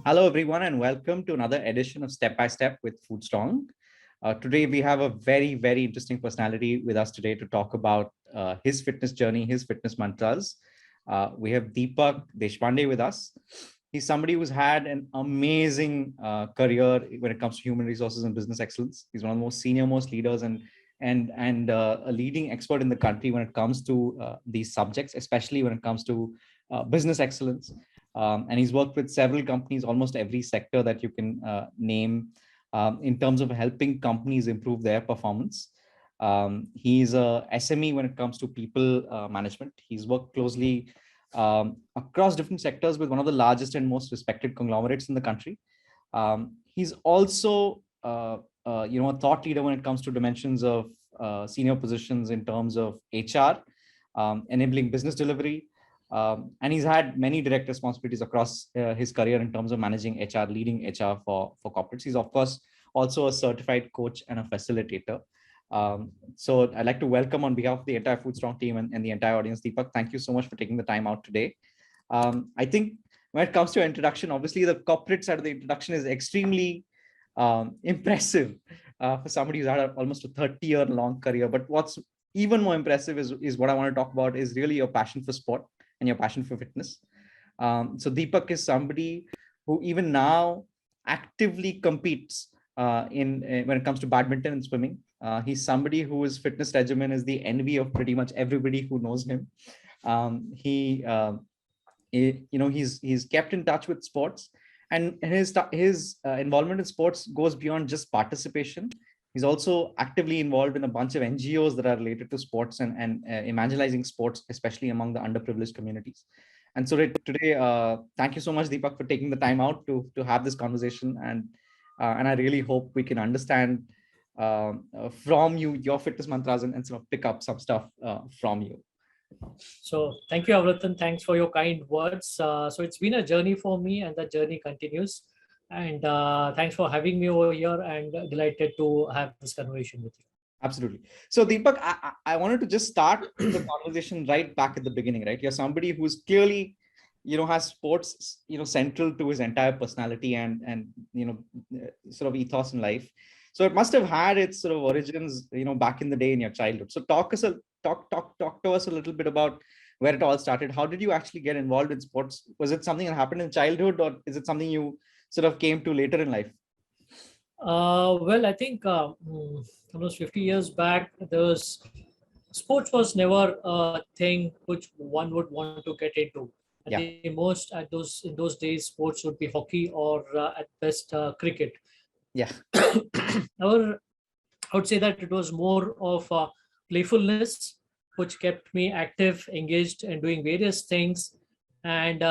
Hello, everyone, and welcome to another edition of Step by Step with Food Strong. Today, we have a very, very interesting personality with us today to talk about his fitness journey, his fitness mantras. We have Deepak Deshpande with us. He's somebody who's had an amazing career when it comes to human resources and business excellence. He's one of the most senior most leaders and a leading expert in the country when it comes to these subjects, especially when it comes to business excellence. And he's worked with several companies, almost every sector that you can name, in terms of helping companies improve their performance. He's a SME when it comes to people management. He's worked closely across different sectors with one of the largest and most respected conglomerates in the country. He's also a thought leader when it comes to dimensions of senior positions in terms of HR, enabling business delivery. And he's had many direct responsibilities across his career in terms of managing HR, leading HR for corporates. He's, of course, also a certified coach and a facilitator. So I'd like to welcome on behalf of the entire Food Strong team and the entire audience, Deepak, thank you so much for taking the time out today. I think when it comes to introduction, obviously the corporate side of the introduction is extremely impressive for somebody who's had almost a 30-year long career. But what's even more impressive is what I want to talk about is really your passion for sport and your passion for fitness. So Deepak is somebody who even now actively competes when it comes to badminton and swimming. He's somebody whose fitness regimen is the envy of pretty much everybody who knows him. He's kept in touch with sports, and his involvement in sports goes beyond just participation. He's also actively involved in a bunch of NGOs that are related to sports and evangelizing sports, especially among the underprivileged communities. And so today, thank you so much, Deepak, for taking the time out to have this conversation. And I really hope we can understand from you, your fitness mantras, and sort of pick up some stuff from you. So thank you, Avratan. Thanks for your kind words. So it's been a journey for me, and that journey continues. And thanks for having me over here, and delighted to have this conversation with you. Absolutely. So Deepak, I wanted to just start the conversation right back at the beginning, right? You're somebody who's clearly, has sports, central to his entire personality and sort of ethos in life. So it must have had its sort of origins, back in the day in your childhood. So talk to us a little bit about where it all started. How did you actually get involved in sports? Was it something that happened in childhood, or is it something you sort of came to later in life? Well, I think almost 50 years back, sports was never a thing which one would want to get into. Yeah. The most in those days, sports would be hockey or at best cricket. Yeah. However, I would say that it was more of playfulness, which kept me active, engaged, and doing various things. And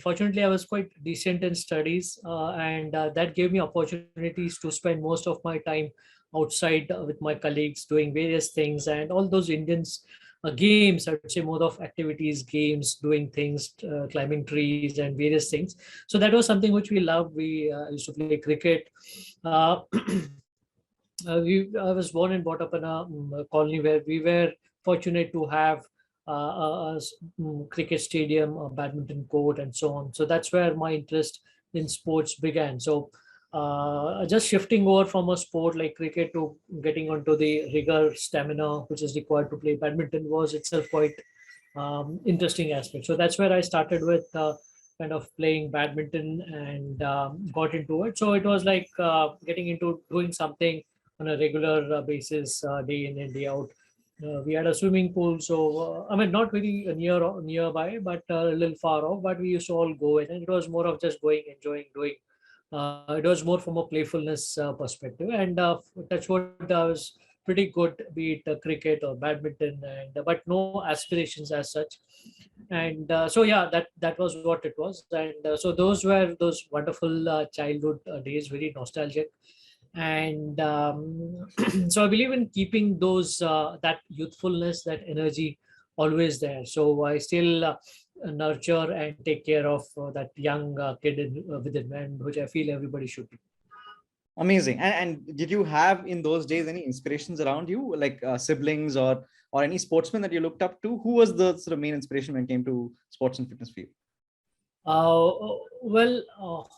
fortunately, I was quite decent in studies, and that gave me opportunities to spend most of my time outside with my colleagues doing various things, and all those Indians games, I would say more of activities, games, doing things, climbing trees and various things. So that was something which we loved. We used to play cricket. I was born and brought up in a colony where we were fortunate to have cricket stadium, a badminton court, and so on. So that's where my interest in sports began. So just shifting over from a sport like cricket to getting onto the rigor, stamina, which is required to play badminton was itself quite interesting aspect. So that's where I started with kind of playing badminton and got into it. So it was like getting into doing something on a regular basis, day in and day out. We had a swimming pool, so I mean, not very nearby, but a little far off. But we used to all go in, and it was more of just going, enjoying, doing. It was more from a playfulness perspective, and touch wood, I was pretty good, be it cricket or badminton, and but no aspirations as such. And so yeah, that was what it was, and so those were those wonderful childhood days, very nostalgic. And so I believe in keeping those that youthfulness, that energy always there. So I still nurture and take care of that young kid within, and which I feel everybody should be. Amazing. And did you have in those days any inspirations around you, like siblings or any sportsmen that you looked up to? Who was the sort of main inspiration when it came to sports and fitness for you? Uh, well,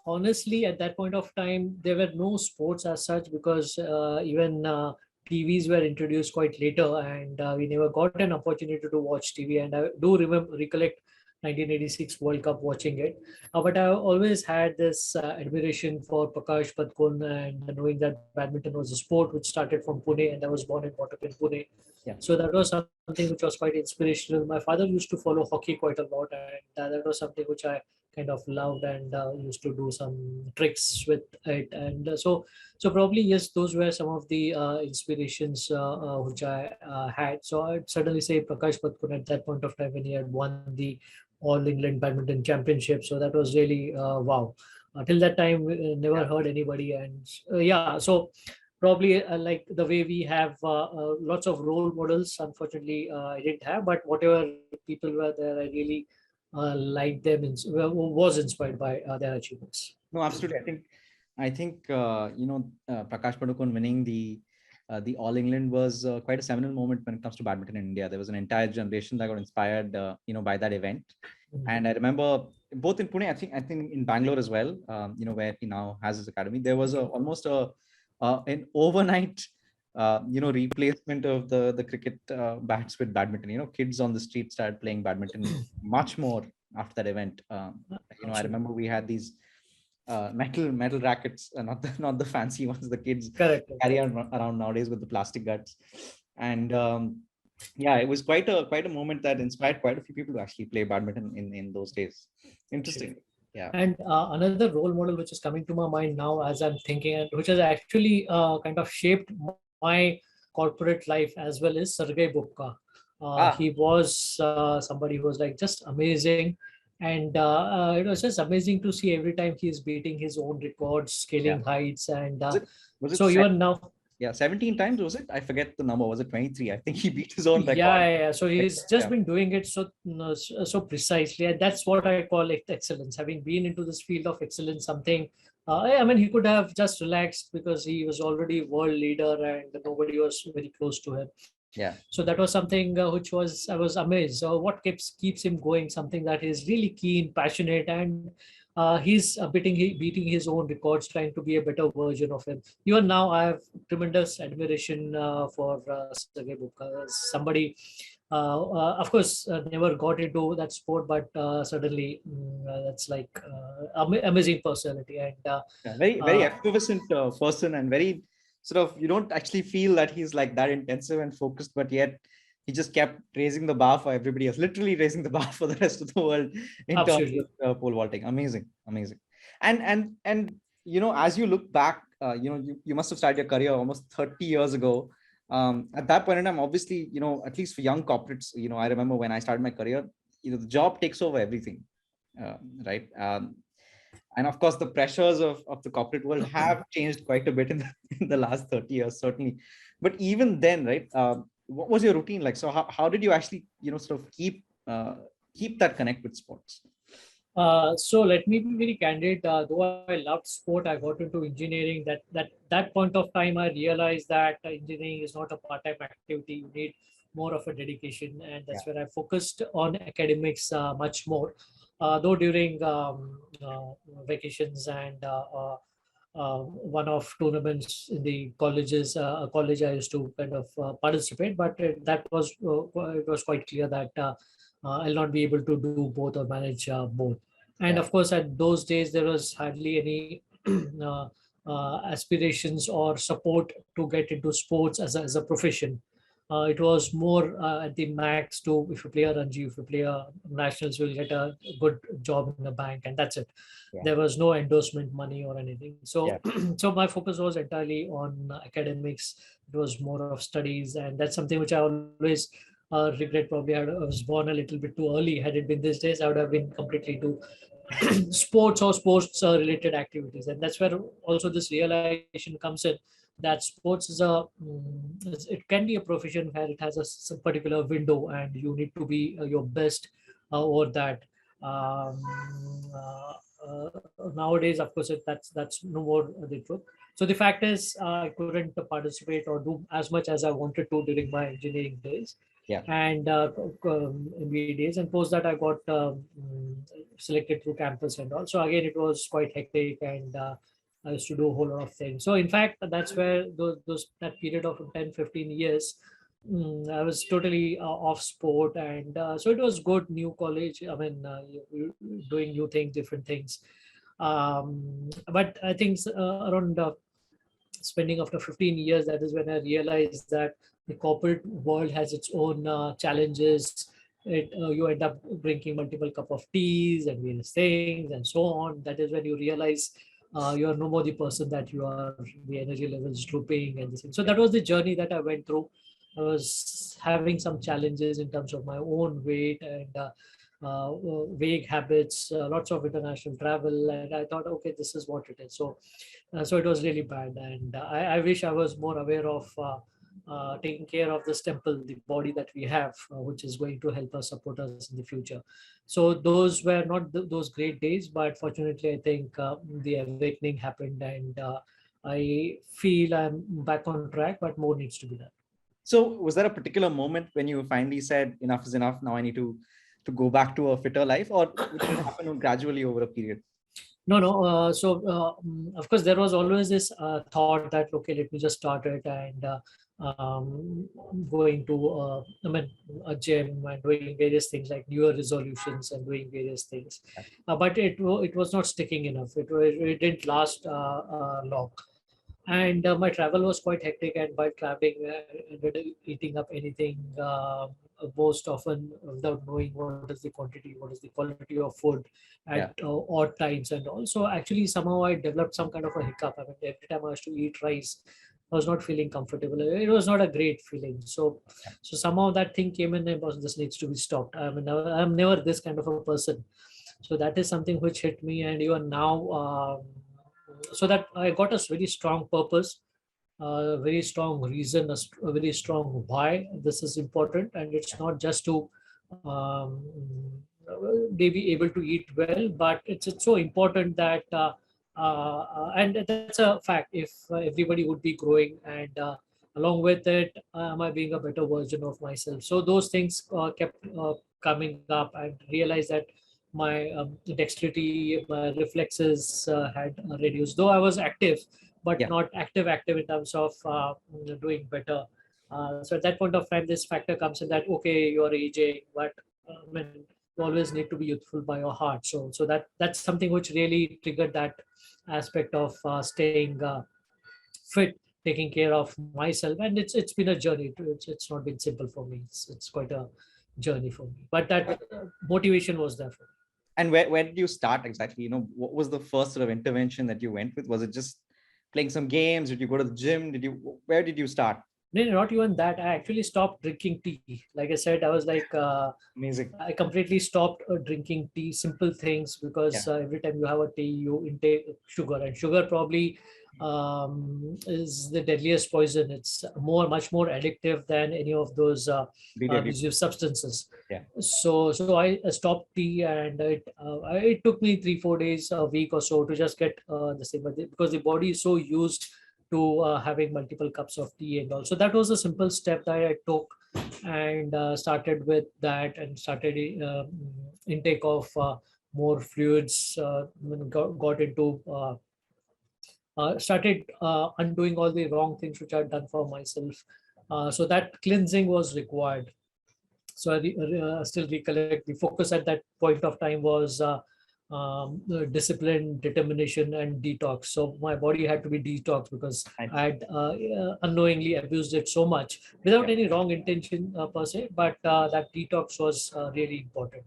honestly, at that point of time, there were no sports as such because even TVs were introduced quite later, and we never got an opportunity to watch TV. And I do recollect 1986 World Cup watching it. But I always had this admiration for Prakash Padkon, and knowing that badminton was a sport which started from Pune, and I was born and brought up in Pune. Yeah. So that was something which was quite inspirational. My father used to follow hockey quite a lot, and that was something which I kind of loved, and used to do some tricks with it. And so probably yes, those were some of the inspirations which I had. So I'd certainly say Prakash Patkun at that point of time when he had won the All England Badminton Championship. So that was really wow. Till that time, we never Yeah. heard anybody, and yeah. So probably like the way we have lots of role models. Unfortunately, I didn't have, but whatever people were there, I really liked them, was inspired by their achievements. No, absolutely. I think Prakash Padukone winning the All England was quite a seminal moment when it comes to badminton in India. There was an entire generation that got inspired, by that event. Mm. And I remember both in Pune, I think in Bangalore as well, where he now has his academy. There was almost an overnight, replacement of the cricket bats with badminton. Kids on the street started playing badminton much more after that event. I Absolutely. remember we had these metal rackets, not the fancy ones the kids Correct. carry around nowadays with the plastic guts. And yeah, it was quite a moment that inspired quite a few people to actually play badminton in those days. Interesting. Absolutely. Yeah. And another role model which is coming to my mind now as I'm thinking, and which has actually kind of shaped my corporate life as well, is Sergei Bubka. Ah, He was somebody who was like just amazing. And it was just amazing to see every time he's beating his own records, yeah. scaling heights. And Was it was it so even now, yeah, 17 times was it? I forget the number. Was it 23? I think he beat his own yeah, record. yeah, yeah. So he's just Yeah. been doing it so precisely, and that's what I call it excellence. Having been into this field of excellence, something. I mean, he could have just relaxed because he was already world leader, and nobody was very close to him. Yeah. So that was something which was I was amazed. So what keeps him going? Something that is really keen, passionate, and he's beating his own records, trying to be a better version of him. Even now, I have tremendous admiration for Sergei Bubka as somebody. Of course, never got into that sport, but certainly that's like amazing personality. And Yeah, very very uh, effervescent person, and very sort of, you don't actually feel that he's like that intensive and focused, but yet he just kept raising the bar for everybody else, literally raising the bar for the rest of the world in terms of absolutely. pole vaulting. Amazing, amazing. And as you look back, you must have started your career almost 30 years ago. At that point in time, obviously, at least for young corporates, I remember when I started my career, the job takes over everything, right? And of course, the pressures of the corporate world have changed quite a bit in in the last 30 years, certainly. But even then, right, what was your routine like? So how did you actually, sort of keep that connect with sports? So let me be very candid. Though I loved sport, I got into engineering. That point of time, I realized that engineering is not a part-time activity. You need more of a dedication, and Yeah. that's where I focused on academics much more. Though during vacations and one-off tournaments in the colleges, a college I used to kind of participate, but it was quite clear that I'll not be able to do both or manage both. And Yeah. of course, at those days, there was hardly any aspirations or support to get into sports as a profession. It was more at the max to if you play a Ranji, if you play a nationals, you'll get a good job in the bank, and that's it. Yeah. There was no endorsement money or anything. So, Yeah. so my focus was entirely on academics. It was more of studies, and that's something which I always regret. Probably I was born a little bit too early. Had it been these days, I would have been completely to sports or sports related activities, and that's where also this realization comes in that sports is it can be a profession where it has some particular window, and you need to be your best over that. um, Nowadays, of course, that's no more the truth. So the fact is, I couldn't participate or do as much as I wanted to during my engineering days. Yeah. and MBA days, and post that I got selected through campus and all. So again, it was quite hectic, and I used to do a whole lot of things. So in fact, that's where those that period of 10-15 years, I was totally off sport, and so it was good. New college, I mean, doing new things, different things. But I think around spending after 15 years, that is when I realized that the corporate world has its own challenges. You end up drinking multiple cup of teas and various things and so on. That is when you realize you are no more the person that you are, the energy levels drooping and this thing. So that was the journey that I went through. I was having some challenges in terms of my own weight and vague habits, lots of international travel, and I thought, okay, this is what it is. So it was really bad, and I wish I was more aware of taking care of this temple, the body that we have, which is going to help us, support us in the future. So those were not those great days, but fortunately, I think the awakening happened, and I feel I'm back on track, but more needs to be done. So was there a particular moment when you finally said enough is enough? Now I need to go back to a fitter life, or did it happen gradually over a period? No, no. Of course, there was always this thought that, okay, let me just start it, and going to, I mean, a gym and doing various things like New Year resolutions and doing various things. But it was not sticking enough. It didn't last long. And my travel was quite hectic, and by traveling, I ended up eating up anything most often without knowing what is the quantity, what is the quality of food at Yeah. odd times. And also, actually, somehow I developed some kind of a hiccup. I mean, every time I used to eat rice, I was not feeling comfortable. It was not a great feeling. So somehow that thing came in and was, this needs to be stopped. I mean, I'm never this kind of a person. So that is something which hit me, and even now, so that I got a very strong purpose, a very strong reason, a very strong why this is important, and it's not just to they be able to eat well, but it's so important that and that's a fact. If everybody would be growing, and along with it, am I being a better version of myself? So those things kept coming up, and realized that my dexterity, my reflexes had reduced. Though I was active, but Yeah. not active in terms of doing better. So at that point of time, this factor comes in that, okay, you're aging, but I mean, you always need to be youthful by your heart. So that's something which really triggered that aspect of staying fit, taking care of myself, and it's been a journey. It's not been simple for me. It's quite a journey for me, but that motivation was there for me. And where did you start exactly? What was the first sort of intervention that you went with? Was it just playing some games? Did you go to the gym? Where did you start? No, no, not even that. I actually stopped drinking tea. Like I said, I was like, Amazing. I completely stopped drinking tea, simple things, because Yeah. every time you have a tea, you intake sugar, and sugar probably is the deadliest poison. It's much more addictive than any of those Really agree. abusive substances. Yeah. So I stopped tea, and it took me 3-4 days, a week or so, to just get the same, because the body is so used to having multiple cups of tea and all. So that was a simple step that I took, and started with that, and started intake of more fluids. Got into started undoing all the wrong things which I'd done for myself. So that cleansing was required. So I still recollect the focus at that point of time was discipline, determination, and detox. So my body had to be detoxed, because Nice. I had unknowingly abused it so much without Yeah. any wrong intention per se, but that detox was really important.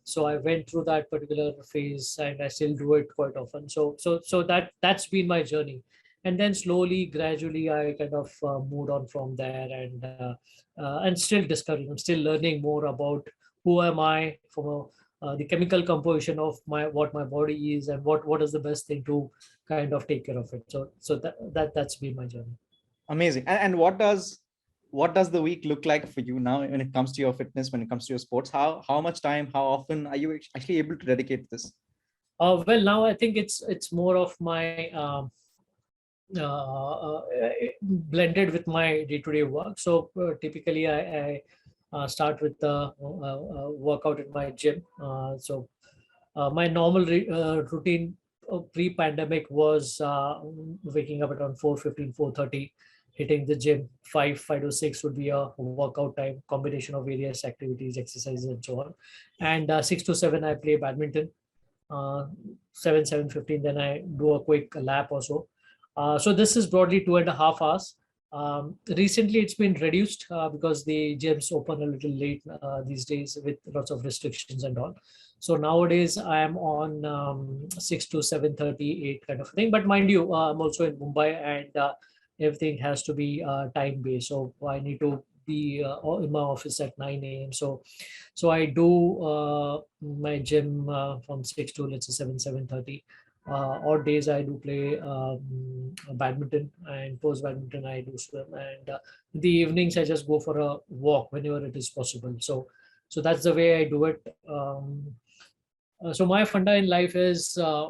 So I went through that particular phase, and I still do it quite often. So that's been my journey, and then slowly, gradually, I kind of moved on from there, and still discovering. I'm still learning more about who am I, from the chemical composition of what my body is, and what is the best thing to kind of take care of it. So that's been my journey. Amazing. And what does the week look like for you now when it comes to your fitness, when it comes to your sports? How much time, how often are you actually able to dedicate to this? Well, now I think it's more of my blended with my day-to-day work. So typically, I start with the workout in my gym. My normal routine pre-pandemic was waking up around 4:15, 4:30, hitting the gym. 5 to 6 would be a workout time, combination of various activities, exercises, and so on. And 6 to 7, I play badminton. uh, 7:15, then I do a quick lap or so. So this is broadly 2.5 hours. Recently it's been reduced because the gyms open a little late these days with lots of restrictions and all. So nowadays I am on 6 to 7:38 kind of thing. But mind you, I'm also in Mumbai, and everything has to be time based. So I need to be in my office at 9 a.m. So I do my gym from 6 to, let's say, 7:30. Odd days I do play badminton, and post badminton I do swim, and in the evenings I just go for a walk whenever it is possible. So that's the way I do it. So my funda in life is uh,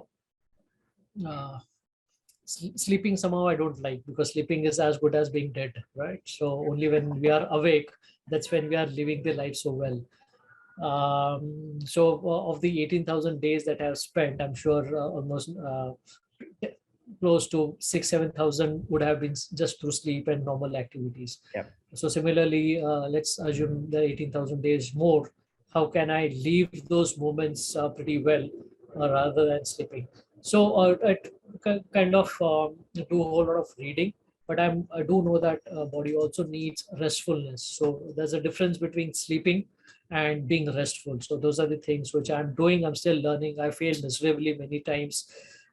sleeping. Somehow I don't like, because sleeping is as good as being dead, right? So only when we are awake, that's when we are living the life so well. Of the 18,000 days that I've spent, I'm sure almost close to 6 7,000 would have been just through sleep and normal activities. Yeah. So similarly, let's assume the 18,000 days more. How can I leave those moments pretty well rather than sleeping? So I kind of do a whole lot of reading, but I do know that body also needs restfulness. So there's a difference between sleeping and being restful. So those are the things which I'm doing. I'm still learning. I failed miserably many times,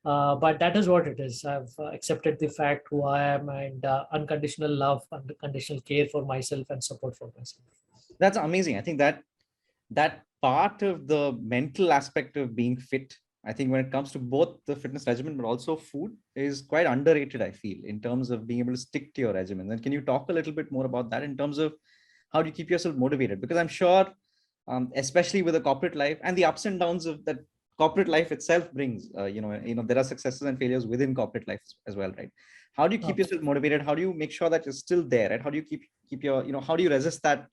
but that is what it is. I've accepted the fact who I am, and unconditional love, unconditional care for myself, and support for myself. That's amazing. I think that part of the mental aspect of being fit, I think when it comes to both the fitness regimen but also food, is quite underrated, I feel, in terms of being able to stick to your regimen. Then can you talk a little bit more about that in terms of how do you keep yourself motivated? Because I'm sure, especially with the corporate life and the ups and downs of that corporate life itself brings, there are successes and failures within corporate life as well, right? How do you keep yourself motivated? How do you make sure that you're still there, right? How do you keep your, how do you resist that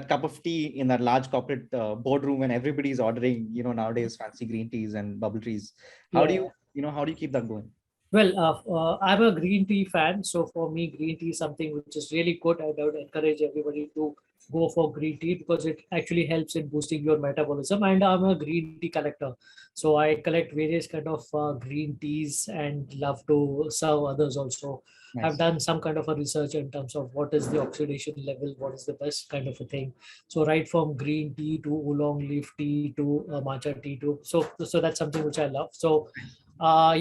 cup of tea in that large corporate boardroom when everybody's ordering, nowadays fancy green teas and bubble teas? How do Yeah. how do you keep that going? Well, I'm a green tea fan. So for me, green tea is something which is really good. I would encourage everybody to go for green tea because it actually helps in boosting your metabolism. And I'm a green tea collector. So I collect various kind of green teas and love to serve others also. I've Nice. done some kind of a research in terms of what is the oxidation level, what is the best kind of a thing. So right from green tea to oolong leaf tea to matcha tea to, so that's something which I love. So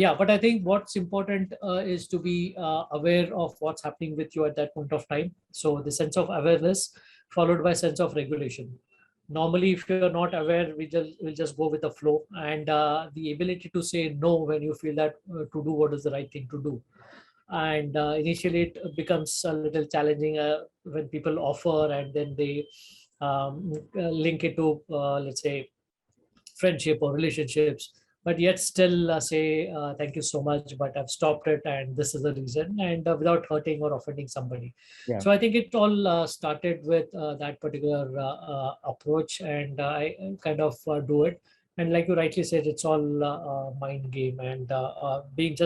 yeah, but I think what's important is to be aware of what's happening with you at that point of time. So the sense of awareness followed by sense of regulation. Normally, if you're not aware, we'll just go with the flow, and the ability to say no when you feel that to do what is the right thing to do. And initially, it becomes a little challenging when people offer, and then they link it to, let's say, friendship or relationships, but yet still say thank you so much, but I've stopped it and this is the reason, and without hurting or offending somebody. Yeah. So I think it all started with that particular approach, and I kind of do it. And like you rightly said, it's all mind game, and being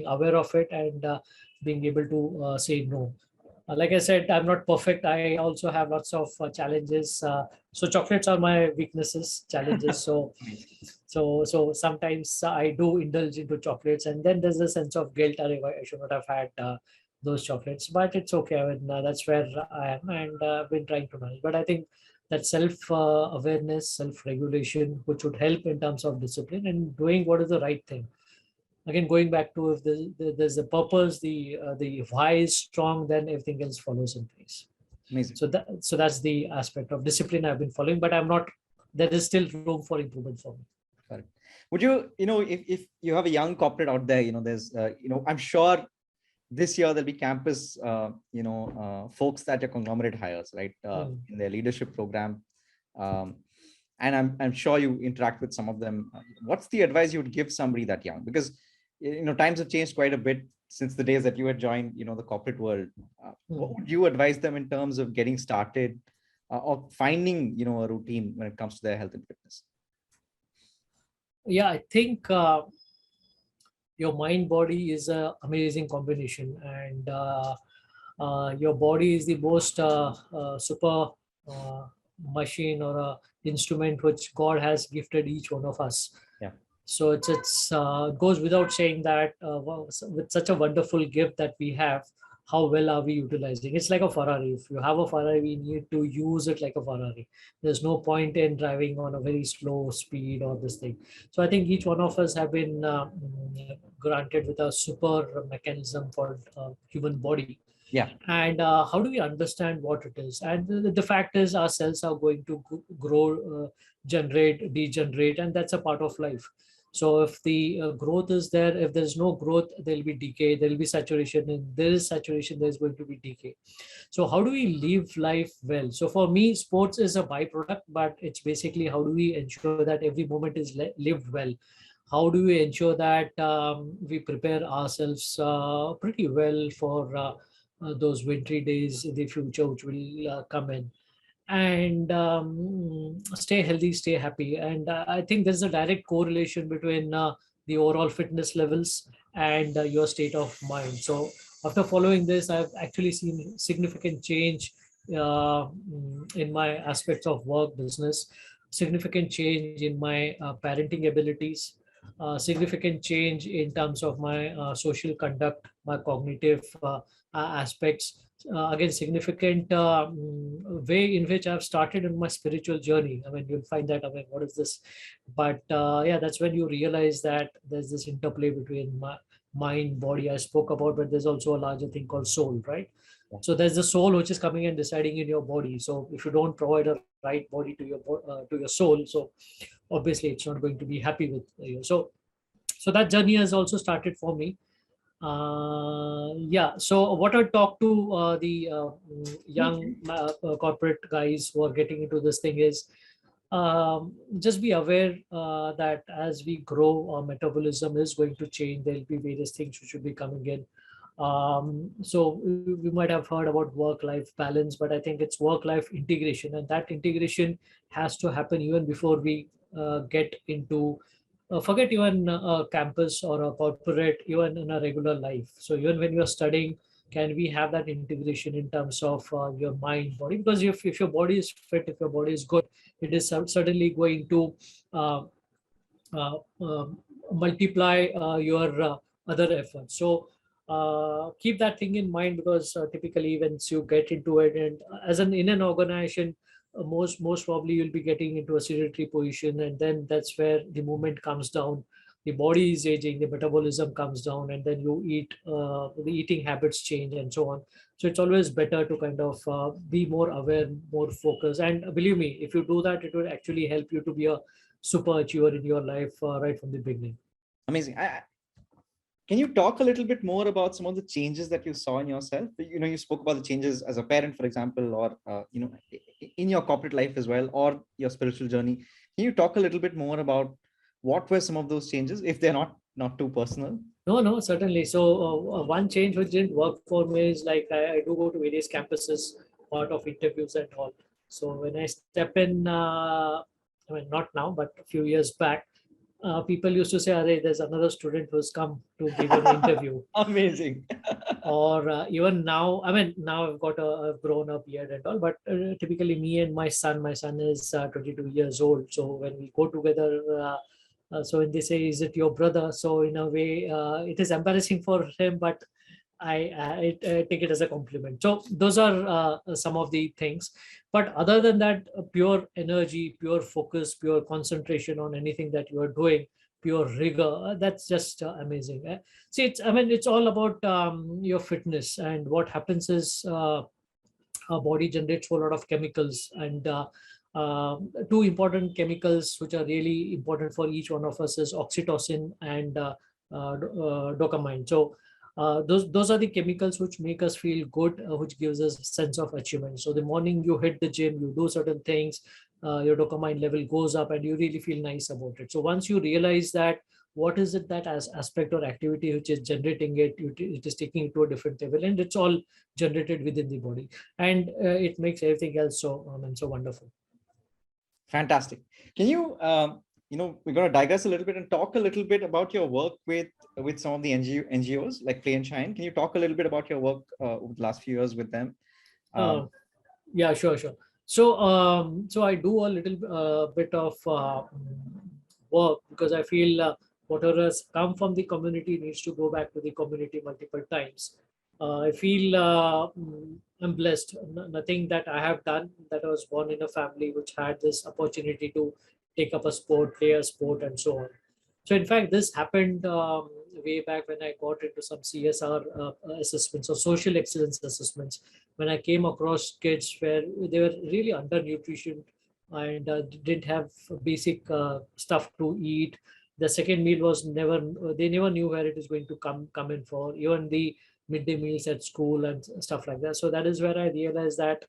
aware of it, and being able to say no. Like I said, I'm not perfect. I also have lots of challenges. So chocolates are my weaknesses, challenges. So Nice. so sometimes I do indulge into chocolates, and then there's a sense of guilt. I should not have had those chocolates, but it's okay. I mean, that's where I am, and I've been trying to manage. But I think that self awareness, self regulation, which would help in terms of discipline and doing what is the right thing. Again, going back to, if there's a purpose, the why is strong, then everything else follows in place. Amazing. So that's the aspect of discipline I've been following, but I'm not. There is still room for improvement for me. Correct. Would you, if you have a young corporate out there, there's, I'm sure this year there'll be campus, folks that are conglomerate hires, right, Mm. in their leadership program. And I'm sure you interact with some of them. What's the advice you would give somebody that young? Because, times have changed quite a bit since the days that you had joined, the corporate world. What would you advise them in terms of getting started? or finding, a routine when it comes to their health and fitness? Yeah, I think your mind body is a amazing combination, and your body is the most super uh, machine or a instrument which God has gifted each one of us. Yeah. So it goes without saying that with such a wonderful gift that we have, how well are we utilizing? It's like a Ferrari. If you have a Ferrari, we need to use it like a Ferrari. There's no point in driving on a very slow speed or this thing. So I think each one of us have been granted with a super mechanism called human body. Yeah. And how do we understand what it is? And the fact is, our cells are going to grow, generate, degenerate, and that's a part of life. So if the growth is there, if there's no growth, there'll be decay, there'll be saturation, and there is saturation, there's going to be decay. So how do we live life well? So for me, sports is a byproduct, but it's basically how do we ensure that every moment is lived well? How do we ensure that we prepare ourselves pretty well for those wintry days in the future which will come in, and stay healthy, stay happy. And I think there's a direct correlation between the overall fitness levels and your state of mind. So after following this, I've actually seen significant change in my aspects of work, business, significant change in my parenting abilities, significant change in terms of my social conduct, my cognitive aspects. Again, significant way in which I've started in my spiritual journey. I mean, you'll find that, I mean, what is this? But yeah, that's when you realize that there's this interplay between mind, body I spoke about, but there's also a larger thing called soul, right? So there's the soul which is coming and deciding in your body. So if you don't provide a right body to to your soul, so obviously it's not going to be happy with you. So that journey has also started for me. Yeah, so what I talk to the young corporate guys who are getting into this thing is, just be aware that as we grow, our metabolism is going to change. There'll be various things which should be coming in. So we might have heard about work-life balance, but I think it's work-life integration, and that integration has to happen even before we get into forget even a campus or a corporate, even in a regular life. So even when you're studying, can we have that integration in terms of your mind, body? Because if your body is fit, if your body is good, it is certainly going to uh, multiply your other efforts. So keep that thing in mind, because typically once you get into it, and as an in an organization, most probably you'll be getting into a sedentary position, and then that's where the movement comes down, the body is aging, the metabolism comes down, and then you eat, the eating habits change and so on. So it's always better to kind of be more aware, more focused, and believe me, if you do that, it will actually help you to be a super achiever in your life right from the beginning. Amazing. Can you talk a little bit more about some of the changes that you saw in yourself? You spoke about the changes as a parent, for example, or in your corporate life as well, or your spiritual journey. Can you talk a little bit more about what were some of those changes, if they're not too personal? No, certainly. So one change which didn't work for me is, like, I do go to various campuses, part of interviews and all. So when I step in, I mean, not now, but a few years back, people used to say, "Arey, there's another student who's come to give an interview." Amazing. Or even now, I mean, now I've grown up beard and all, but typically me and my son is 22 years old. So when we go together, so when they say, "Is it your brother?" So in a way, it is embarrassing for him, but I take it as a compliment. So those are some of the things. But other than that, pure energy, pure focus, pure concentration on anything that you are doing, pure rigor, that's just amazing. See, I mean, it's all about your fitness. And what happens is, our body generates a lot of chemicals, and two important chemicals which are really important for each one of us is oxytocin and dopamine. So those are the chemicals which make us feel good, which gives us a sense of achievement. So the morning you hit the gym, you do certain things, your dopamine level goes up, and you really feel nice about it. So once you realize that what is it that as aspect or activity which is generating it, it is taking it to a different level, and it's all generated within the body, and it makes everything else so wonderful. Fantastic. Can you, we're going to digress a little bit and talk a little bit about your work with some of the NGOs like Play and Shine. Can you talk a little bit about your work over the last few years with them? Uh, yeah, sure. So I do a little bit of work, because I feel whatever has come from the community needs to go back to the community multiple times. I feel I'm blessed. Nothing that I have done, that I was born in a family which had this opportunity to take up a sport, play a sport, and so on. So in fact, this happened way back when I got into some CSR assessments or social excellence assessments, when I came across kids where they were really undernutrition and didn't have basic stuff to eat. The second meal was never, they never knew where it is going to come in for, even the midday meals at school and stuff like that. So that is where I realized that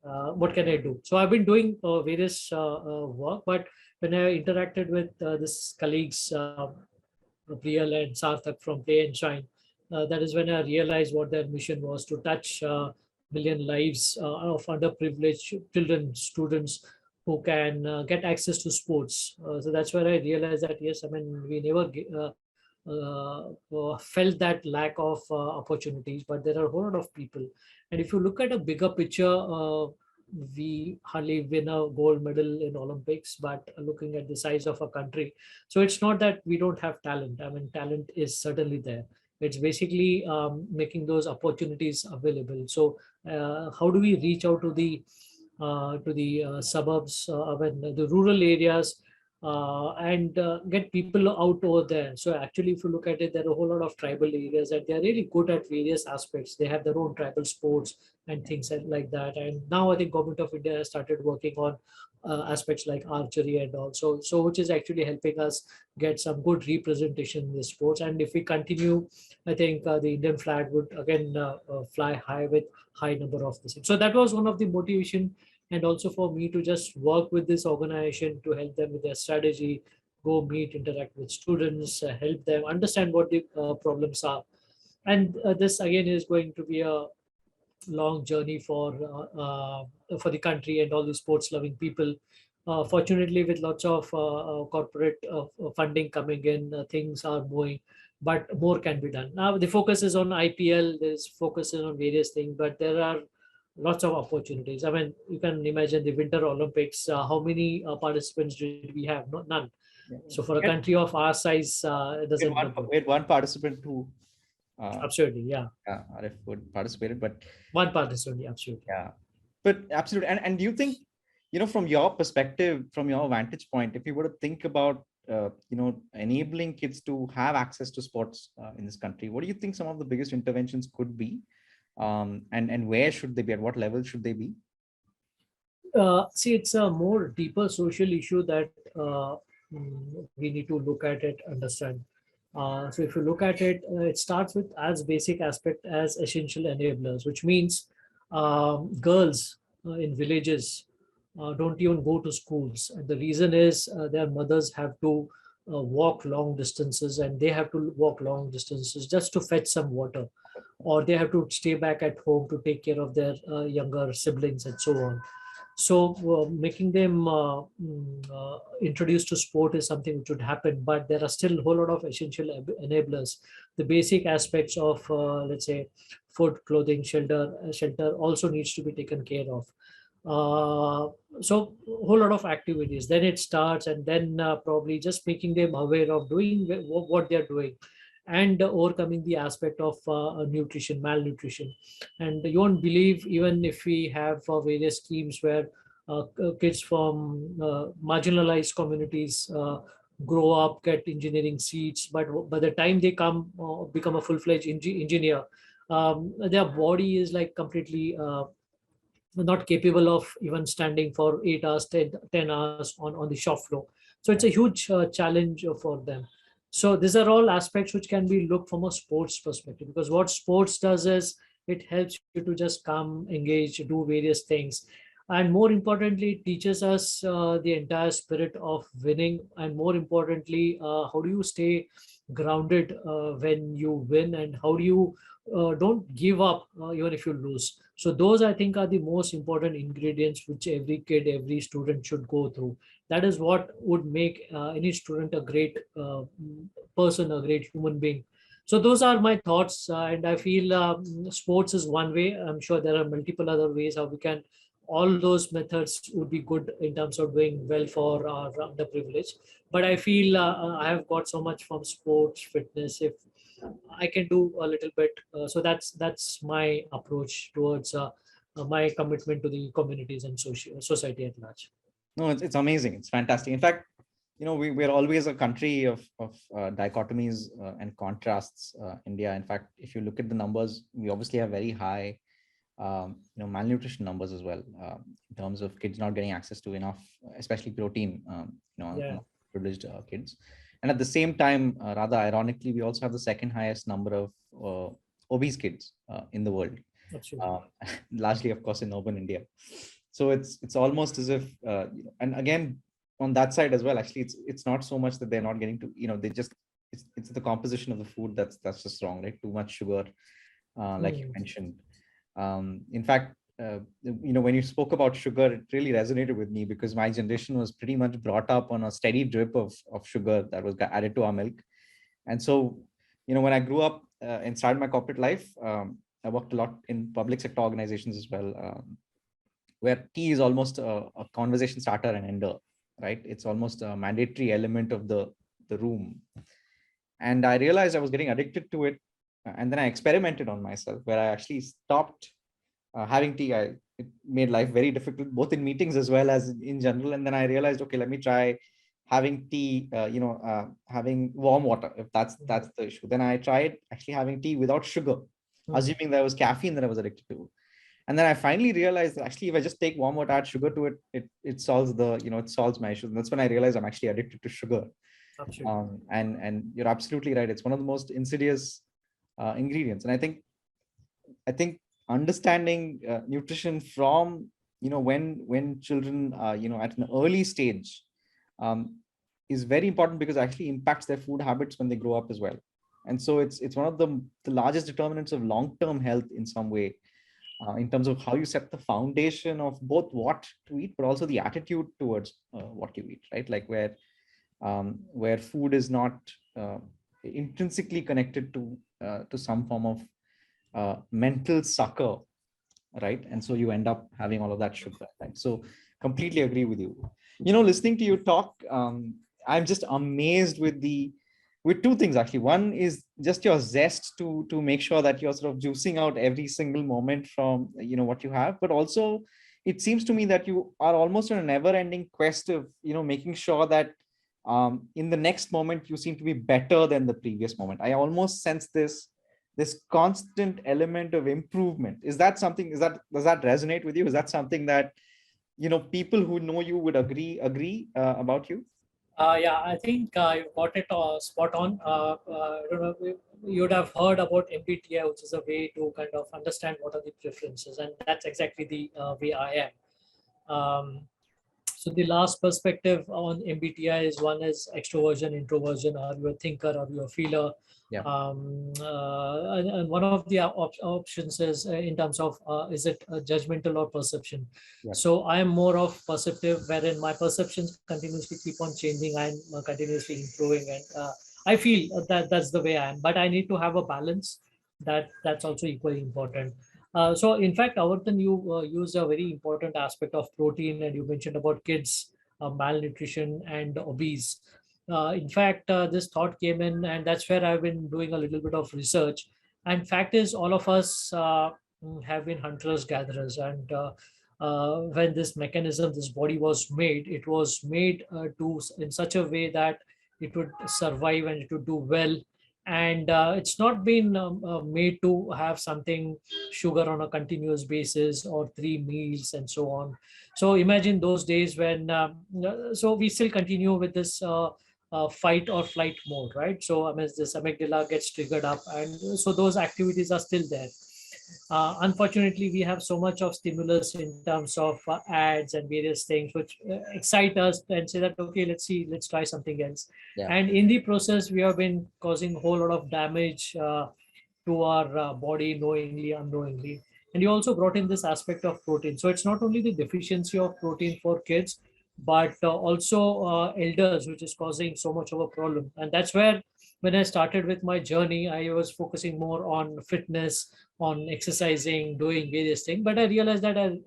what can I do? So I've been doing various work, but when I interacted with this colleagues, Priyal and Sarthak from Play and Shine, that is when I realized what their mission was, to touch million lives of underprivileged children, students who can get access to sports. So that's where I realized that, yes, I mean, we never felt that lack of opportunities, but there are a whole lot of people. And if you look at a bigger picture, we hardly win a gold medal in Olympics, but looking at the size of a country, so it's not that we don't have talent. I mean, talent is certainly there. It's basically making those opportunities available. So how do we reach out to the suburbs, when the rural areas, and get people out over there? So actually, if you look at it, there are a whole lot of tribal areas and they are really good at various aspects. They have their own tribal sports and things like that. And now I think Government of India has started working on aspects like archery and also, so which is actually helping us get some good representation in the sports. And if we continue, I think the Indian flag would again fly high with high number of this. So that was one of the motivation, and also for me to just work with this organization to help them with their strategy, go meet, interact with students, help them understand what the problems are. And this again is going to be a long journey for the country and all the sports loving people. Fortunately, with lots of corporate funding coming in, things are moving, but more can be done. Now the focus is on IPL, there's focus is on various things, but there are lots of opportunities. I mean, you can imagine the Winter Olympics, how many participants did we have? None. Yeah. So for a country of our size, it doesn't we had one participant who absolutely, yeah, RF would participated, but one participant, yeah, absolutely. yeah, but absolutely. And do you think, from your perspective, from your vantage point, if you were to think about, enabling kids to have access to sports in this country, what do you think some of the biggest interventions could be? And where should they be? At what level should they be? See, it's a more deeper social issue that we need to look at it, understand. So if you look at it, it starts with as basic aspect as essential enablers, which means girls in villages don't even go to schools. And the reason is their mothers have to walk long distances, and they have to walk long distances just to fetch some water, or they have to stay back at home to take care of their younger siblings and so on. So making them introduced to sport is something which would happen, but there are still a whole lot of essential enablers. The basic aspects of, let's say, food, clothing, shelter also needs to be taken care of. So a whole lot of activities. Then it starts, and then probably just making them aware of doing what they're doing, and overcoming the aspect of nutrition, malnutrition. And you won't believe, even if we have various schemes where kids from marginalized communities grow up, get engineering seats, but by the time they come become a full-fledged engineer, their body is like completely not capable of even standing for 8 hours, 10 hours on the shop floor. So it's a huge challenge for them. So these are all aspects which can be looked from a sports perspective, because what sports does is it helps you to just come, engage, do various things. And more importantly, it teaches us the entire spirit of winning, and more importantly, how do you stay grounded when you win, and how do you don't give up even if you lose. So those, I think, are the most important ingredients which every kid, every student should go through. That is what would make any student a great person, a great human being. So those are my thoughts, and I feel sports is one way. I'm sure there are multiple other ways how we can. All those methods would be good in terms of doing well for our underprivileged. But I feel I have got so much from sports, fitness. If I can do a little bit, so that's my approach towards my commitment to the communities and society at large. No, it's amazing. It's fantastic. In fact, we're always a country of dichotomies and contrasts. India, in fact, if you look at the numbers, we obviously have very high malnutrition numbers as well, in terms of kids not getting access to enough, especially protein, Yeah, privileged kids. And at the same time, rather ironically, we also have the second highest number of obese kids in the world, absolutely. largely, of course, in urban India. So it's almost as if, and again, on that side as well, actually, it's not so much that they're not getting to, they just, it's the composition of the food that's just wrong, right? Too much sugar, like you Hmm. mentioned. In fact, when you spoke about sugar, it really resonated with me because my generation was pretty much brought up on a steady drip of sugar that was added to our milk. And so, when I grew up and started my corporate life, I worked a lot in public sector organizations as well, where tea is almost a conversation starter and ender, right? It's almost a mandatory element of the room. And I realized I was getting addicted to it. And then I experimented on myself, where I actually stopped having tea. It made life very difficult, both in meetings as well as in general. And then I realized, okay, let me try having tea, having warm water, if that's the issue. Then I tried actually having tea without sugar, Hmm. assuming there was caffeine that I was addicted to. And then I finally realized that actually, if I just take warm water, add sugar to it, it solves it solves my issue. And that's when I realized I'm actually addicted to sugar. Absolutely. And you're absolutely right. It's one of the most insidious ingredients. And I think understanding nutrition from when children at an early stage um, is very important, because it actually impacts their food habits when they grow up as well. And so it's one of the largest determinants of long-term health in some way, in terms of how you set the foundation of both what to eat, but also the attitude towards what you eat, right? Like where food is not uh, intrinsically connected to some form of mental succor, right? And so you end up having all of that sugar, right? So completely agree with you. Listening to you talk, I'm just amazed with two things actually. One is just your zest to make sure that you're sort of juicing out every single moment from what you have, but also it seems to me that you are almost on a never-ending quest of making sure that in the next moment you seem to be better than the previous moment. I almost sense this constant element of improvement. Is that something, does that resonate with you? Is that something that people who know you would agree about you? Yeah, I think you got it spot on. I don't know, you would have heard about MBTI, which is a way to kind of understand what are the preferences, and that's exactly the way I am. So the last perspective on MBTI is one is extroversion, introversion. Are you a thinker? Are you a feeler? Yeah. And one of the options is in terms of is it judgmental or perception. Yeah. So I am more of perceptive, wherein my perceptions continuously keep on changing. I'm continuously improving, and I feel that that's the way I am. But I need to have a balance. That's also equally important. So, in fact, Avartan, you use a very important aspect of protein, and you mentioned about kids, malnutrition, and obese. In fact, this thought came in, and that's where I've been doing a little bit of research. And fact is, all of us have been hunters gatherers, and when this mechanism, this body was made, it was made to in such a way that it would survive and it would do well. And it's not been made to have something sugar on a continuous basis or three meals and so on. So imagine those days when so we still continue with this fight or flight mode, right? So I mean, this amygdala gets triggered up, and so those activities are still there. Unfortunately, we have so much of stimulus in terms of ads and various things which excite us and say that, okay, let's see, let's try something else. Yeah. And in the process, we have been causing a whole lot of damage to our body, knowingly, unknowingly. And you also brought in this aspect of protein. So it's not only the deficiency of protein for kids, but also elders, which is causing so much of a problem. And that's where, when I started with my journey, I was focusing more on fitness, on exercising, doing various things. But I realized that I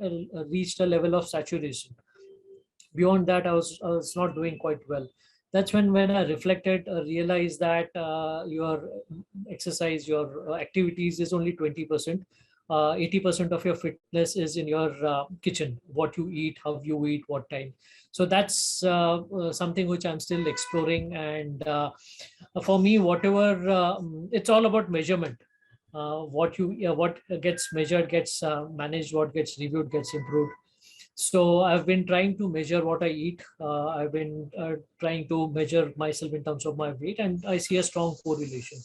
reached a level of saturation. Beyond that, I was not doing quite well. That's when I reflected, realized that your exercise, your activities is only 20%. 80% of your fitness is in your kitchen, what you eat, how you eat, what time. So that's something which I'm still exploring. And for me, whatever, it's all about measurement. What gets measured gets managed, what gets reviewed gets improved. So I've been trying to measure what I eat. I've been trying to measure myself in terms of my weight, and I see a strong correlation.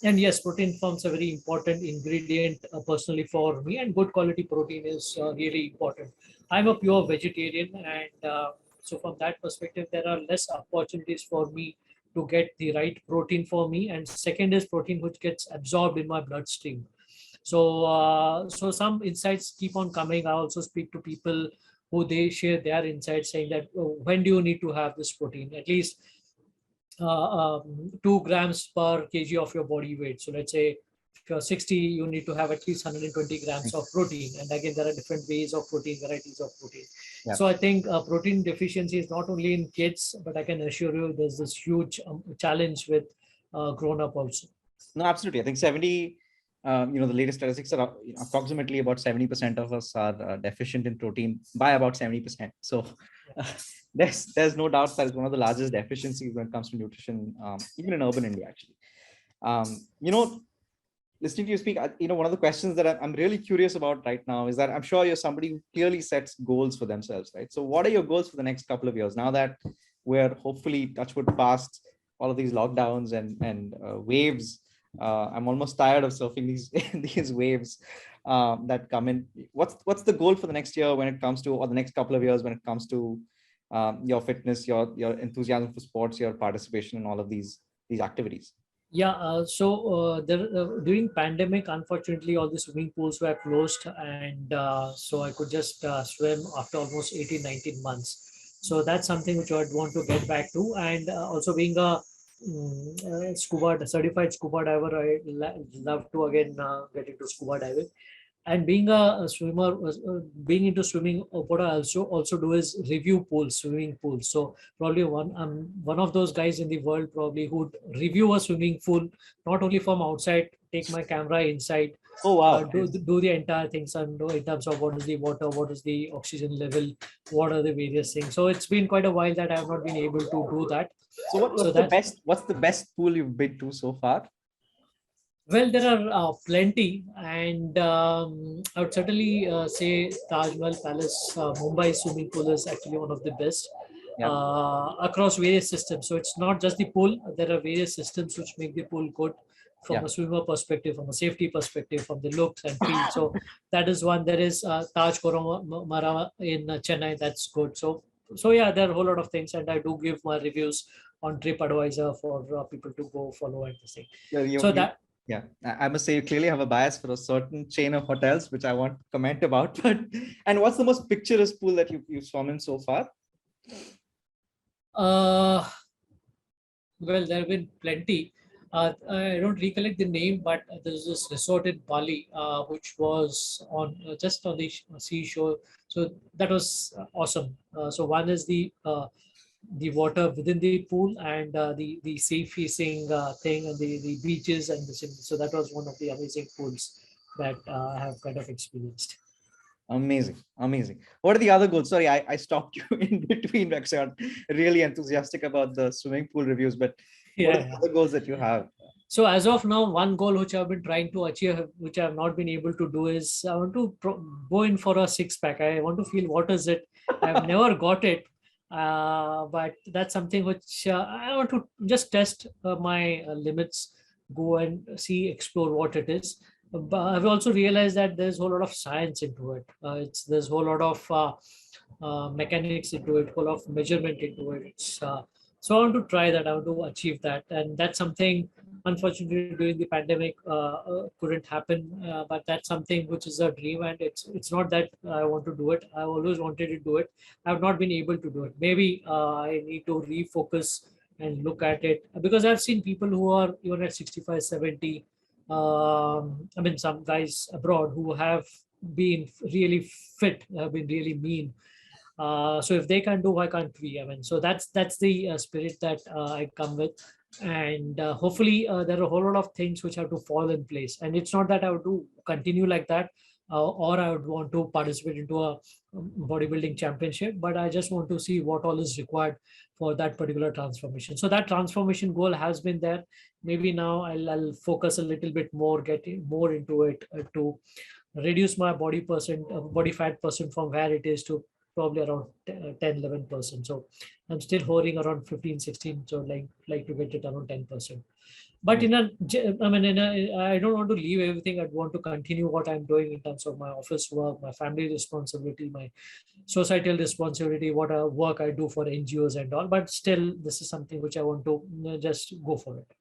And yes, protein forms a very important ingredient personally for me, and good quality protein is really important. I'm a pure vegetarian, and so from that perspective, there are less opportunities for me to get the right protein for me. And second is protein which gets absorbed in my bloodstream. So some insights keep on coming. I also speak to people who they share their insights, saying that, "Oh, when do you need to have this protein? At least 2 grams per kg of your body weight. So let's say if you're 60, you need to have at least 120 grams of protein. And again, there are different ways of protein, varieties of protein. Yeah. So I think protein deficiency is not only in kids, but I can assure you there's this huge challenge with grown up also. No, absolutely. I think 70, the latest statistics are approximately about 70% of us are deficient in protein by about 70%. So there's no doubt that it's one of the largest deficiencies when it comes to nutrition, even in urban India, actually. Listening to you speak, one of the questions that I'm really curious about right now is that I'm sure you're somebody who clearly sets goals for themselves, right? So what are your goals for the next couple of years now that we're hopefully, touch wood, past all of these lockdowns and waves? I'm almost tired of surfing these these waves that come in. What's the goal for the next year when it comes to, or the next couple of years when it comes to your fitness, your enthusiasm for sports, your participation in all of these activities? Yeah, during pandemic, unfortunately, all the swimming pools were closed, and so I could just swim after almost 18, 19 months. So that's something which I'd want to get back to. And also being a certified scuba diver, I love to again get into scuba diving. And being a swimmer, being into swimming, what I also do is review pools, swimming pools. So probably one of those guys in the world probably who'd review a swimming pool, not only from outside, take my camera inside, Oh, wow. do the entire things, and do in terms of what is the water, what is the oxygen level, what are the various things. So it's been quite a while that I have not been able to do that. So what's the best pool you've been to so far? Well, there are plenty, and I would certainly say Taj Mahal Palace, Mumbai swimming pool is actually one of the best across various systems. So it's not just the pool; there are various systems which make the pool good from a swimmer perspective, from a safety perspective, from the looks and feel. So that is one. There is Taj Koromara in Chennai. That's good. So yeah, there are a whole lot of things, and I do give my reviews on TripAdvisor for people to go follow and this thing. Yeah, I must say you clearly have a bias for a certain chain of hotels, which I want to comment about. But and what's the most picturesque pool that you've swum in so far? Well, there have been plenty. I don't recollect the name, but there's this resort in Bali, which was on just on the seashore. So that was awesome. So one is the water within the pool, and the sea facing thing, and the beaches and the swimming. So that was one of the amazing pools that I have kind of experienced. Amazing. What are the other goals? Sorry, I stopped you in between because I'm really enthusiastic about the swimming pool reviews, but what are the other goals that you have? So as of now, one goal which I've been trying to achieve, which I have not been able to do, is I want to go in for a six-pack. I want to feel what is it. I've never got it. But that's something which I want to just test my limits, go and see, explore what it is. But I've also realized that there's a whole lot of science into it. There's a whole lot of mechanics into it, whole of measurement into it. So I want to try that. I want to achieve that, and that's something. Unfortunately, during the pandemic, couldn't happen. But that's something which is a dream, and it's not that I want to do it. I always wanted to do it. I've not been able to do it. Maybe I need to refocus and look at it, because I've seen people who are even at 65, 70. I mean, some guys abroad who have been really fit, have been really mean. So if they can do, why can't we? I mean, so that's the spirit that I come with, and hopefully there are a whole lot of things which have to fall in place. And it's not that I would to continue like that, or I would want to participate into a bodybuilding championship, but I just want to see what all is required for that particular transformation. So that transformation goal has been there. Maybe now I'll focus a little bit more, get more into it, to reduce my body fat percent from where it is to probably around 10 11%. So I'm still hovering around 15 16, so like to get it around 10%. But I mean, I don't want to leave everything. I'd want to continue what I'm doing in terms of my office work, my family responsibility, my societal responsibility, what work I do for NGOs and all. But still, this is something which I want to just go for it.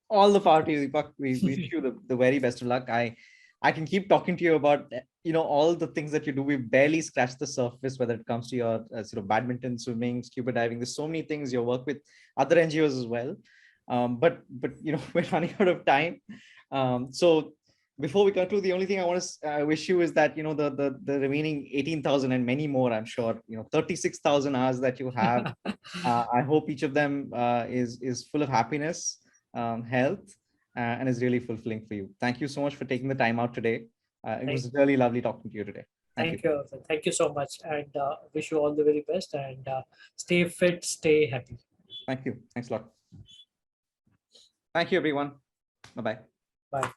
All the power to you, Deepak. We wish you the very best of luck. I can keep talking to you about all the things that you do. We barely scratched the surface, whether it comes to your badminton, swimming, scuba diving. There's so many things. You work with other NGOs as well. But we're running out of time. So before we conclude, the only thing I want to wish you is that the remaining 18,000 and many more, I'm sure 36,000 hours that you have. I hope each of them is full of happiness, health, and is really fulfilling for you. Thank you so much for taking the time out today. It was really lovely talking to you today. Thank you. Thank you so much, and wish you all the very best, and stay fit, stay happy. Thank you. Thanks a lot. Thank you, everyone. Bye-bye. Bye.